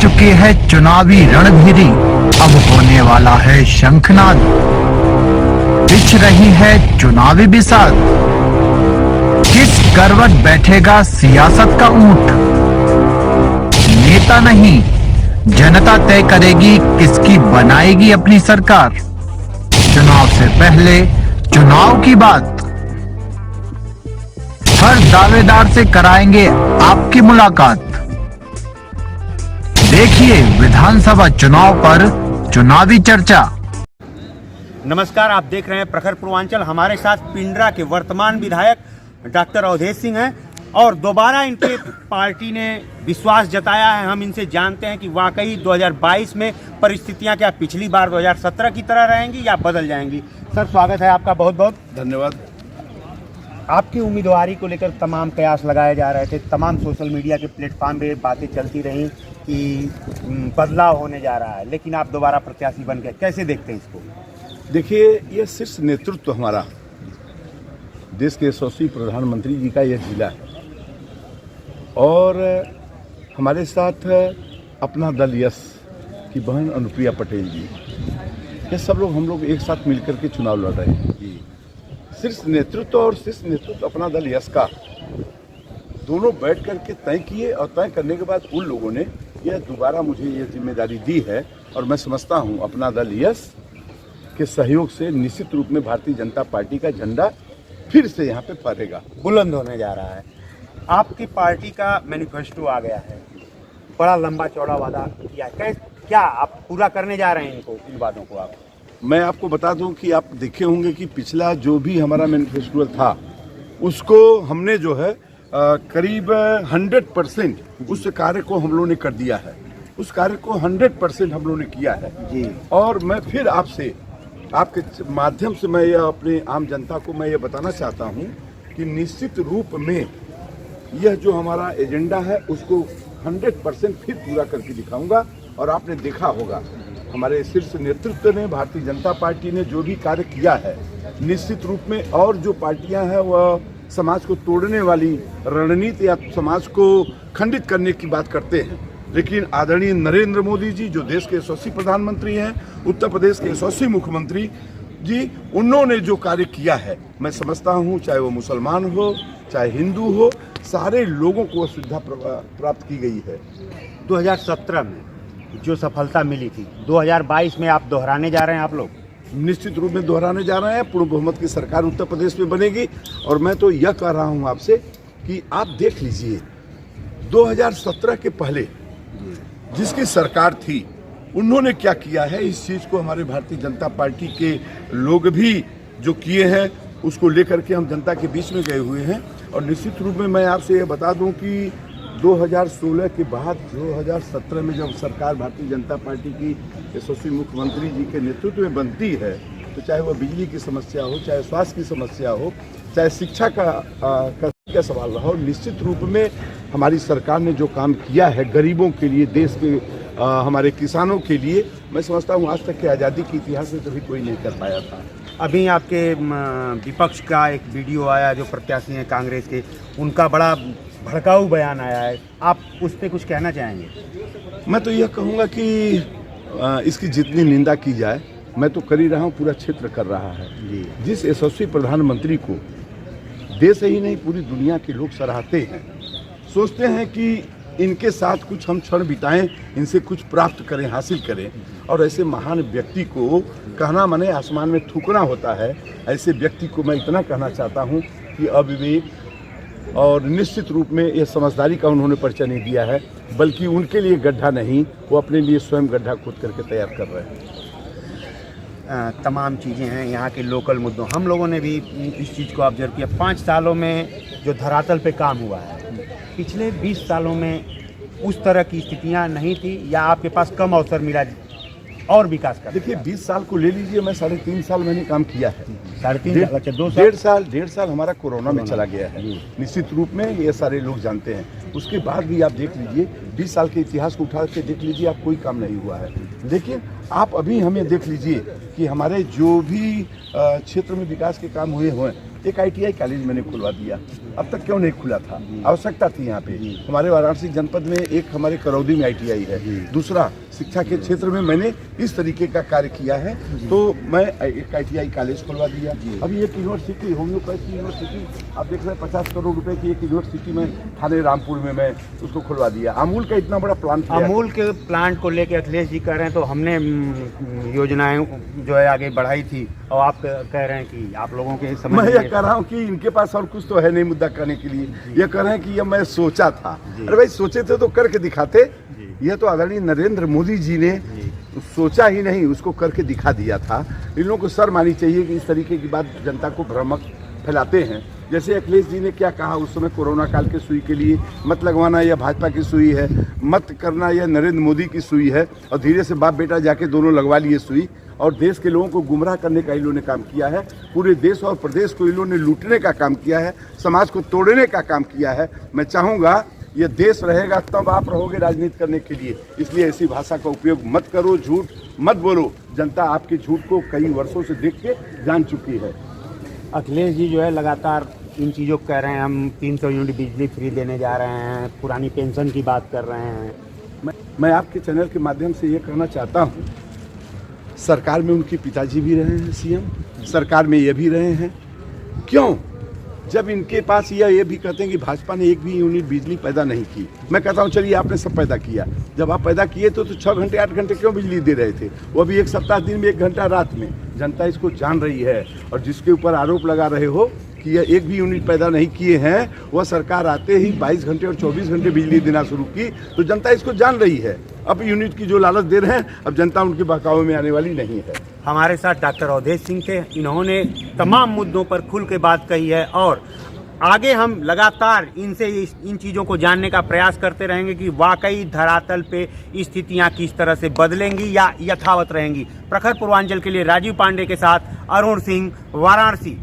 चुकी है चुनावी रणभेरी, अब होने वाला है शंखनाद। बिछ रही है चुनावी बिसात, किस करवट बैठेगा सियासत का ऊंट। नेता नहीं जनता तय करेगी किसकी बनाएगी अपनी सरकार। चुनाव से पहले चुनाव की बात, हर दावेदार से कराएंगे आपकी मुलाकात। देखिए विधानसभा चुनाव पर चुनावी चर्चा। नमस्कार, आप देख रहे हैं प्रखर पूर्वांचल। हमारे साथ पिंडरा के वर्तमान विधायक डॉक्टर अवधेश सिंह हैं और दोबारा इनके पार्टी ने विश्वास जताया है। हम इनसे जानते हैं कि वाकई 2022 में परिस्थितियां क्या पिछली बार 2017 की तरह रहेंगी या बदल जाएंगी। सर, स्वागत है आपका, बहुत बहुत धन्यवाद। आपकी उम्मीदवारी को लेकर तमाम कयास लगाए जा रहे थे, तमाम सोशल मीडिया के प्लेटफॉर्म पे बातें चलती रहीं कि बदलाव होने जा रहा है, लेकिन आप दोबारा प्रत्याशी बन गए। कैसे देखते हैं इसको? देखिए, यह शीर्ष नेतृत्व हमारा देश के यशस्वी प्रधानमंत्री जी का यह जिला है और हमारे साथ अपना दल यश की बहन अनुप्रिया पटेल जी, ये सब लोग हम लोग एक साथ मिलकर के चुनाव लड़ रहे हैं। शीर्ष नेतृत्व और शीर्ष नेतृत्व अपना दल यश का दोनों बैठ करके तय किए और तय करने के बाद उन लोगों ने यह दोबारा मुझे ये जिम्मेदारी दी है और मैं समझता हूँ अपना दल यश के सहयोग से निश्चित रूप में भारतीय जनता पार्टी का झंडा फिर से यहाँ पे फहरेगा, बुलंद होने जा रहा है। आपकी पार्टी का मैनिफेस्टो आ गया है, बड़ा लंबा चौड़ा वादा किया है, क्या आप पूरा करने जा रहे हैं इनको, इन वादों को? आप, मैं आपको बता दूं कि आप देखे होंगे कि पिछला जो भी हमारा मैनिफेस्टो था उसको हमने जो है करीब 100% उस कार्य को हम लोगों ने कर दिया है। उस कार्य को 100% हम लोगों ने किया है जी। और मैं फिर आपसे, आपके माध्यम से मैं यह अपने आम जनता को मैं ये बताना चाहता हूँ कि निश्चित रूप में यह जो हमारा एजेंडा है उसको 100% फिर पूरा करके दिखाऊंगा। और आपने देखा होगा हमारे शीर्ष नेतृत्व ने, भारतीय जनता पार्टी ने जो भी कार्य किया है, निश्चित रूप में और जो पार्टियां हैं वह समाज को तोड़ने वाली रणनीति या समाज को खंडित करने की बात करते हैं, लेकिन आदरणीय नरेंद्र मोदी जी जो देश के यशस्वी प्रधानमंत्री हैं, उत्तर प्रदेश के यशस्वी मुख्यमंत्री जी, उन्होंने जो कार्य किया है मैं समझता हूँ चाहे वो मुसलमान हो चाहे हिंदू हो, सारे लोगों को सुविधा प्राप्त की गई है। 2017 में जो सफलता मिली थी 2022 में आप दोहराने जा रहे हैं? आप लोग निश्चित रूप में दोहराने जा रहे हैं। पूर्ण बहुमत की सरकार उत्तर प्रदेश में बनेगी और मैं तो यह कह रहा हूं आपसे कि आप देख लीजिए 2017 के पहले जिसकी सरकार थी उन्होंने क्या किया है, इस चीज को हमारे भारतीय जनता पार्टी के लोग भी जो किए हैं उसको लेकर के हम जनता के बीच में गए हुए हैं। और निश्चित रूप में मैं आपसे ये बता दूं कि 2016 के बाद 2017 में जब सरकार भारतीय जनता पार्टी की यशस्वी मुख्यमंत्री जी के नेतृत्व में बनती है, तो चाहे वह बिजली की समस्या हो, चाहे स्वास्थ्य की समस्या हो, चाहे शिक्षा का सवाल रहा हो, निश्चित रूप में हमारी सरकार ने जो काम किया है गरीबों के लिए, देश के हमारे किसानों के लिए, मैं समझता हूँ आज तक के आज़ादी के इतिहास में कभी कोई नहीं कर पाया था। अभी आपके विपक्ष का एक वीडियो आया, जो प्रत्याशी हैं कांग्रेस के, उनका बड़ा भड़काऊ बयान आया है, आप उस पर कुछ कहना चाहेंगे? मैं तो यह कहूँगा कि इसकी जितनी निंदा की जाए, मैं तो कर ही रहा हूँ, पूरा क्षेत्र कर रहा है जी। जिस यशस्वी प्रधानमंत्री को देश ही नहीं पूरी दुनिया के लोग सराहते हैं, सोचते हैं कि इनके साथ कुछ हम क्षण बिताएं, इनसे कुछ प्राप्त करें, हासिल करें, और ऐसे महान व्यक्ति को कहना माने आसमान में थूकना होता है। ऐसे व्यक्ति को मैं इतना कहना चाहता हूँ कि अविवेक और निश्चित रूप में यह समझदारी का उन्होंने परिचय नहीं दिया है, बल्कि उनके लिए गड्ढा नहीं, वो अपने लिए स्वयं गड्ढा खोद करके तैयार कर रहे हैं। तमाम चीज़ें हैं यहाँ के लोकल मुद्दों, हम लोगों ने भी इस चीज़ को ऑब्जर्व किया। 5 सालों में जो धरातल पे काम हुआ है, पिछले 20 सालों में उस तरह की स्थितियाँ नहीं थी, या आपके पास कम अवसर मिला और विकास का? देखिए 20 साल को ले लीजिए, मैं 3.5 साल मैंने काम किया है। 3.5 साल, 1.5 साल हमारा कोरोना में चला गया है, निश्चित रूप में ये सारे लोग जानते हैं। उसके बाद भी आप देख लीजिए 20 साल के इतिहास को उठा के देख लीजिए, आप कोई काम नहीं हुआ है। लेकिन आप अभी हमें देख लीजिए कि हमारे जो भी क्षेत्र में विकास के काम हुए हैं एक ITI कॉलेज मैंने खुलवा दिया। अब तक क्यों नहीं खुला था? आवश्यकता थी यहाँ पे। हमारे वाराणसी जनपद में एक हमारे करौदी में ITI है, दूसरा शिक्षा के क्षेत्र में मैंने इस तरीके का कार्य किया है, तो मैं एक ITI कॉलेज खुलवा दिया। अभी एक यूनिवर्सिटी, होम्योपैथी यूनिवर्सिटी, आप देख रहे हैं 50 करोड़ रुपए की एक यूनिवर्सिटी में थाने रामपुर में मैं उसको खुलवा दिया। अमूल का इतना बड़ा प्लांट, अमूल के प्लांट को लेकर अखिलेश जी कह रहे हैं तो हमने योजनाएं जो है आगे बढ़ाई थी, और आप कह रहे हैं कि आप लोगों के समझ मैं ये कह रहा हूँ कि इनके पास और कुछ तो है नहीं मुद्दा करने के लिए। ये कह रहे हैं कि ये मैं सोचा था। अरे भाई, सोचे थे तो करके दिखाते। यह तो आदरणीय नरेंद्र मोदी जी ने सोचा ही नहीं, उसको करके दिखा दिया था। इन लोगों को शर्म आनी चाहिए कि इस तरीके की बात जनता को भ्रमक फैलाते हैं। जैसे अखिलेश जी ने क्या कहा उस समय, कोरोना काल के सुई के लिए मत लगवाना यह भाजपा की सुई है, मत करना यह नरेंद्र मोदी की सुई है, और धीरे से बाप बेटा जाके दोनों लगवा लिए सुई, और देश के लोगों को गुमराह करने का इन लोगों ने काम किया है। पूरे देश और प्रदेश को इन लोगों ने लूटने का काम किया है, समाज को तोड़ने का काम किया है। मैं चाहूँगा ये देश रहेगा तब आप रहोगे राजनीति करने के लिए, इसलिए ऐसी भाषा का उपयोग मत करो, झूठ मत बोलो। जनता आपके झूठ को कई वर्षों से देख के जान चुकी है। अखिलेश जी जो है लगातार इन चीज़ों को कह रहे हैं, हम 300 यूनिट बिजली फ्री देने जा रहे हैं, पुरानी पेंशन की बात कर रहे हैं। मैं आपके चैनल के माध्यम से ये कहना चाहता हूँ, सरकार में उनके पिताजी भी रहे हैं CM, सरकार में ये भी रहे हैं। क्यों? जब इनके पास ये भी कहते हैं कि भाजपा ने एक भी यूनिट बिजली पैदा नहीं की। मैं कहता हूँ चलिए आपने सब पैदा किया, जब आप पैदा किए तो 6 घंटे 8 घंटे क्यों बिजली दे रहे थे? वो भी एक सप्ताह दिन में 1 घंटा रात में। जनता इसको जान रही है, और जिसके ऊपर आरोप लगा रहे हो कि यह एक भी यूनिट पैदा नहीं किए हैं, वह सरकार आते ही 22 घंटे और 24 घंटे बिजली देना शुरू की, तो जनता इसको जान रही है। अब यूनिट की जो लालच दे रहे हैं, अब जनता उनके बहकावे में आने वाली नहीं है। हमारे साथ डॉक्टर अवधेश सिंह थे, इन्होंने तमाम मुद्दों पर खुल के बात कही है, और आगे हम लगातार इनसे इन चीज़ों को जानने का प्रयास करते रहेंगे कि वाकई धरातल पे स्थितियां किस तरह से बदलेंगी या यथावत रहेंगी। प्रखर पूर्वांचल के लिए राजीव पांडे के साथ अरुण सिंह, वाराणसी।